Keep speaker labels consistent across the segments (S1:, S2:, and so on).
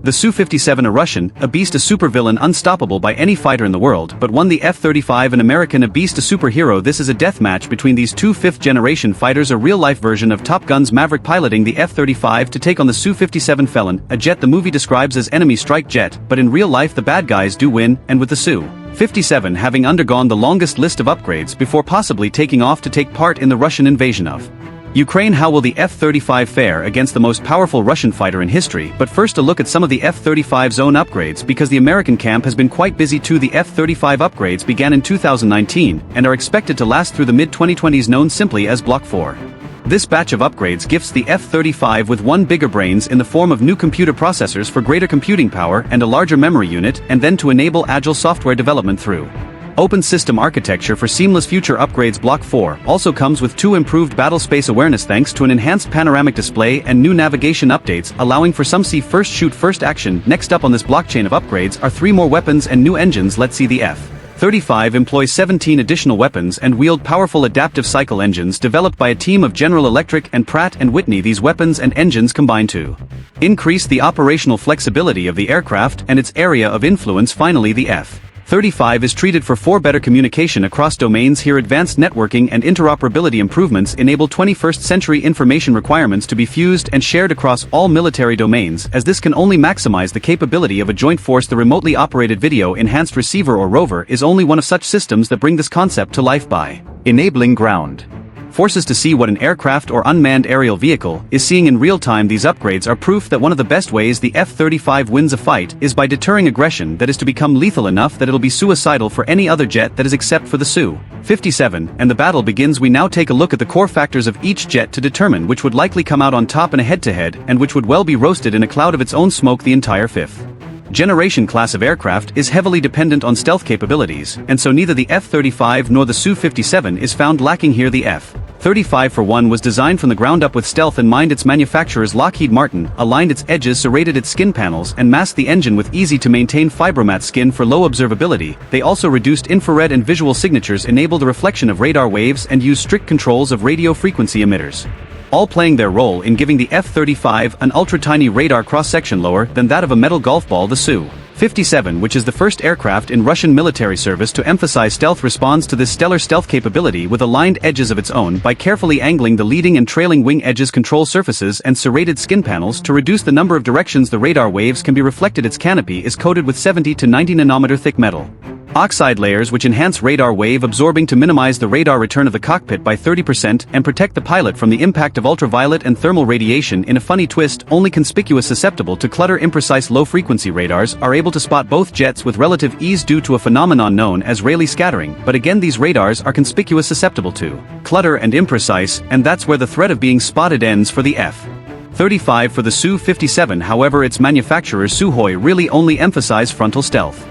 S1: The Su-57 a Russian, a beast a supervillain unstoppable by any fighter in the world, but won the F-35 an American a beast a superhero. This is a deathmatch between these two fifth-generation fighters, a real-life version of Top Gun's Maverick piloting the F-35 to take on the Su-57 Felon, a jet the movie describes as enemy strike jet, but in real life the bad guys do win, and with the Su-57 having undergone the longest list of upgrades before possibly taking off to take part in the Russian invasion of Ukraine. How will the F-35 fare against the most powerful Russian fighter in history? But first a look at some of the F-35's own upgrades, because the American camp has been quite busy too. The F-35 upgrades began in 2019, and are expected to last through the mid-2020s, known simply as Block 4. This batch of upgrades gifts the F-35 with one bigger brains in the form of new computer processors for greater computing power and a larger memory unit, and then to enable agile software development through open system architecture for seamless future upgrades. Block 4 also comes with two improved battle space awareness thanks to an enhanced panoramic display and new navigation updates, allowing for some see first shoot first action. Next up on this blockchain of upgrades are 3 more weapons and new engines. Let's see. The F-35 employs 17 additional weapons and wield powerful adaptive cycle engines developed by a team of General Electric and Pratt & Whitney. These weapons and engines combine to increase the operational flexibility of the aircraft and its area of influence. Finally, the F-35 is treated for better communication across domains. Here advanced networking and interoperability improvements enable 21st century information requirements to be fused and shared across all military domains, as this can only maximize the capability of a joint force. The remotely operated video enhanced receiver or rover is only one of such systems that bring this concept to life by enabling ground forces to see what an aircraft or unmanned aerial vehicle is seeing in real time. These upgrades are proof that one of the best ways the F-35 wins a fight is by deterring aggression that is to become lethal enough that it'll be suicidal for any other jet that is except for the Su-57, and the battle begins. We now take a look at the core factors of each jet to determine which would likely come out on top in a head-to-head, and which would well be roasted in a cloud of its own smoke. The entire fifth generation class of aircraft is heavily dependent on stealth capabilities, and so neither the F-35 nor the Su-57 is found lacking here. The F-35 for one was designed from the ground up with stealth in mind. Its manufacturers Lockheed Martin aligned its edges, serrated its skin panels, and masked the engine with easy-to-maintain fibromat skin for low observability. They also reduced infrared and visual signatures, enabled the reflection of radar waves, and used strict controls of radio frequency emitters, all playing their role in giving the F-35 an ultra-tiny radar cross-section lower than that of a metal golf ball. The Su-57, which is the first aircraft in Russian military service to emphasize stealth, responds to this stellar stealth capability with aligned edges of its own by carefully angling the leading and trailing wing edges, control surfaces, and serrated skin panels to reduce the number of directions the radar waves can be reflected. Its canopy is coated with 70 to 90 nanometer thick metal oxide layers which enhance radar wave absorbing to minimize the radar return of the cockpit by 30% and protect the pilot from the impact of ultraviolet and thermal radiation. In a funny twist, only conspicuous susceptible to clutter imprecise low-frequency radars are able to spot both jets with relative ease due to a phenomenon known as Rayleigh scattering. But again, these radars are conspicuous susceptible to clutter and imprecise, and that's where the threat of being spotted ends for the F-35. For the Su-57, however, its manufacturers Sukhoi really only emphasize frontal stealth,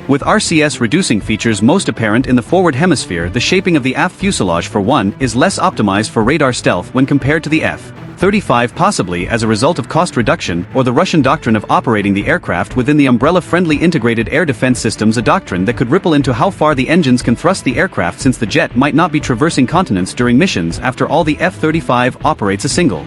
S1: with RCS reducing features most apparent in the forward hemisphere. The shaping of the aft fuselage for one is less optimized for radar stealth when compared to the F-35, possibly as a result of cost reduction or the Russian doctrine of operating the aircraft within the umbrella-friendly integrated air defense systems, a doctrine that could ripple into how far the engines can thrust the aircraft, since the jet might not be traversing continents during missions. After all, the F-35 operates a single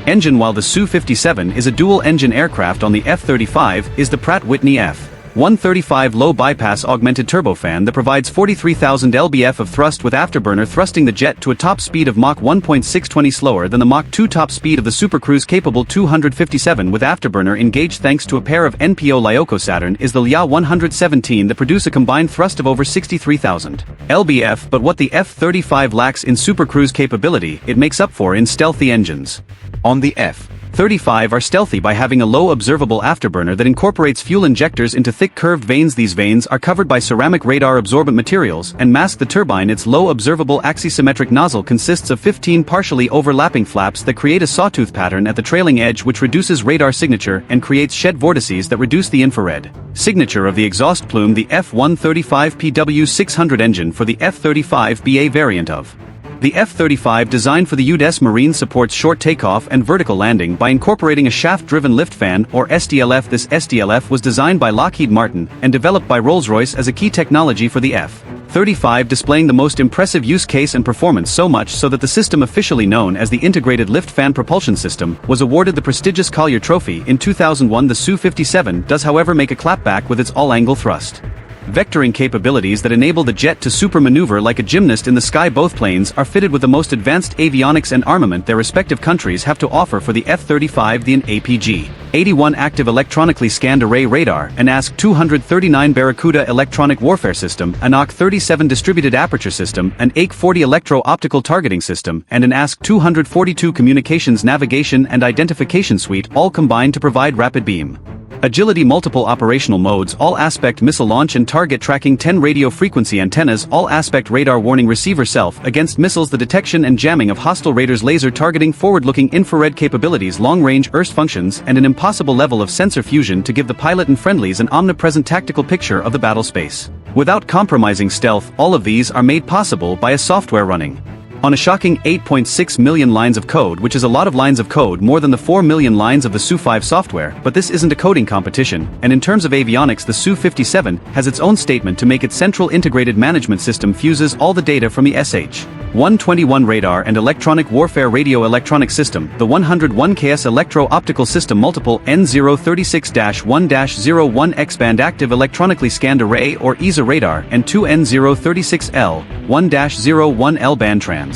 S1: engine, while the Su-57 is a dual-engine aircraft. On the F-35 is the Pratt & Whitney F-135 low-bypass augmented turbofan that provides 43,000 lbf of thrust with afterburner, thrusting the jet to a top speed of Mach 1.620, slower than the Mach 2 top speed of the supercruise-capable 257 with afterburner engaged. Thanks to a pair of NPO Lyoko Saturn is the Lya-117 that produce a combined thrust of over 63,000 lbf. But what the F-35 lacks in supercruise capability, it makes up for in stealth. The engines on the F-35 are stealthy by having a low observable afterburner that incorporates fuel injectors into thick curved vanes. These vanes are covered by ceramic radar absorbent materials and mask the turbine. Its low observable axisymmetric nozzle consists of 15 partially overlapping flaps that create a sawtooth pattern at the trailing edge, which reduces radar signature and creates shed vortices that reduce the infrared signature of the exhaust plume. The F-135 PW600 engine for the F-35 BA variant of the F-35, designed for the U.S. Marine, supports short takeoff and vertical landing by incorporating a shaft-driven lift fan, or SDLF. This SDLF was designed by Lockheed Martin and developed by Rolls-Royce as a key technology for the F-35. F-35 displaying the most impressive use case and performance, so much so that the system officially known as the Integrated Lift Fan Propulsion System was awarded the prestigious Collier Trophy in 2001. The Su-57 does however make a clapback with its all-angle thrust. Vectoring capabilities that enable the jet to super-maneuver like a gymnast in the sky. Both planes are fitted with the most advanced avionics and armament their respective countries have to offer. For the F-35, the APG-81 active electronically scanned array radar, an ASC-239 Barracuda electronic warfare system, an AUK-37 distributed aperture system, an AIK-40 electro-optical targeting system, and an ASC-242 communications navigation and identification suite all combine to provide rapid beam agility, multiple operational modes, all-aspect missile launch and target tracking, 10 radio frequency antennas, all-aspect radar warning receiver, self-against missiles, the detection and jamming of hostile raiders, laser targeting, forward-looking infrared capabilities, long-range burst functions, and an impossible level of sensor fusion to give the pilot and friendlies an omnipresent tactical picture of the battle space. Without compromising stealth, all of these are made possible by a software running on a shocking 8.6 million lines of code, which is a lot of lines of code, more than the 4 million lines of the Su-5 software. But this isn't a coding competition, and in terms of avionics, the Su-57 has its own statement to make. Its central integrated management system fuses all the data from the SH-121 radar and electronic warfare radio electronic system, the 101KS electro-optical system, multiple N036-1-01 X-band active electronically scanned array or ESA radar, and two N036L-1-01 L-band trans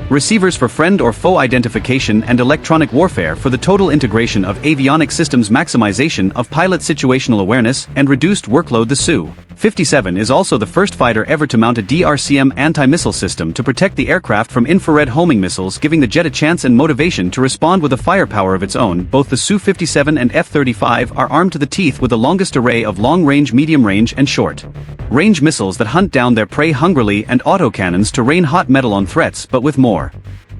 S1: receivers for friend or foe identification and electronic warfare. For the total integration of avionic systems, maximization of pilot situational awareness, and reduced workload. The Su-57 is also the first fighter ever to mount a DRCM anti-missile system to protect the aircraft from infrared homing missiles, giving the jet a chance and motivation to respond with a firepower of its own. Both the Su-57 and F-35 are armed to the teeth with the longest array of long-range, medium-range, and short-range missiles that hunt down their prey hungrily, and autocannons to rain hot metal on threats, but with more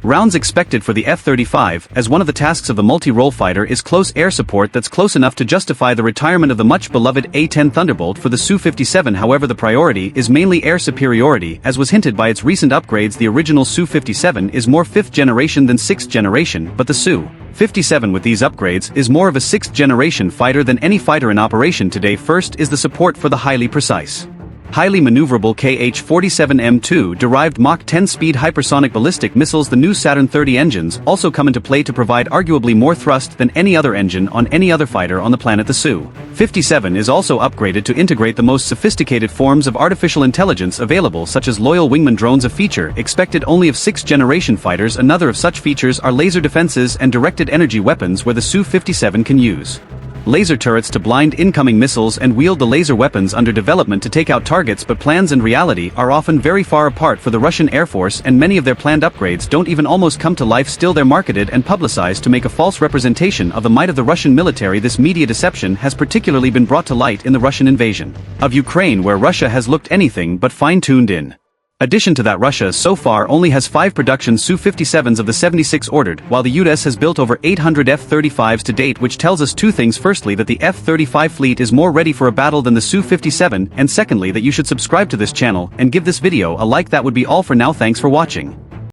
S1: rounds expected. For the F-35, as one of the tasks of the multi-role fighter is close air support that's close enough to justify the retirement of the much-beloved A-10 Thunderbolt. For the Su-57, however, the priority is mainly air superiority, as was hinted by its recent upgrades. The original Su-57 is more 5th generation than 6th generation, but the Su-57 with these upgrades is more of a 6th generation fighter than any fighter in operation today. First is the support for the highly precise, highly maneuverable KH-47M2 derived Mach 10 speed hypersonic ballistic missiles. The new Saturn 30 engines also come into play to provide arguably more thrust than any other engine on any other fighter on the planet. The Su-57 is also upgraded to integrate the most sophisticated forms of artificial intelligence available, such as loyal wingman drones, a feature expected only of 6th generation fighters. Another of such features are laser defenses and directed energy weapons, where the Su-57 can use laser turrets to blind incoming missiles and wield the laser weapons under development to take out targets. But plans and reality are often very far apart for the Russian Air Force, and many of their planned upgrades don't even almost come to life. Still, they're marketed and publicized to make a false representation of the might of the Russian military. This media deception has particularly been brought to light in the Russian invasion of Ukraine, where Russia has looked anything but fine-tuned. In addition to that, Russia so far only has 5 production Su-57s of the 76 ordered, while the US has built over 800 F-35s to date, which tells us two things: firstly, that the F-35 fleet is more ready for a battle than the Su-57, and secondly, that you should subscribe to this channel and give this video a like. That would be all for now. Thanks for watching.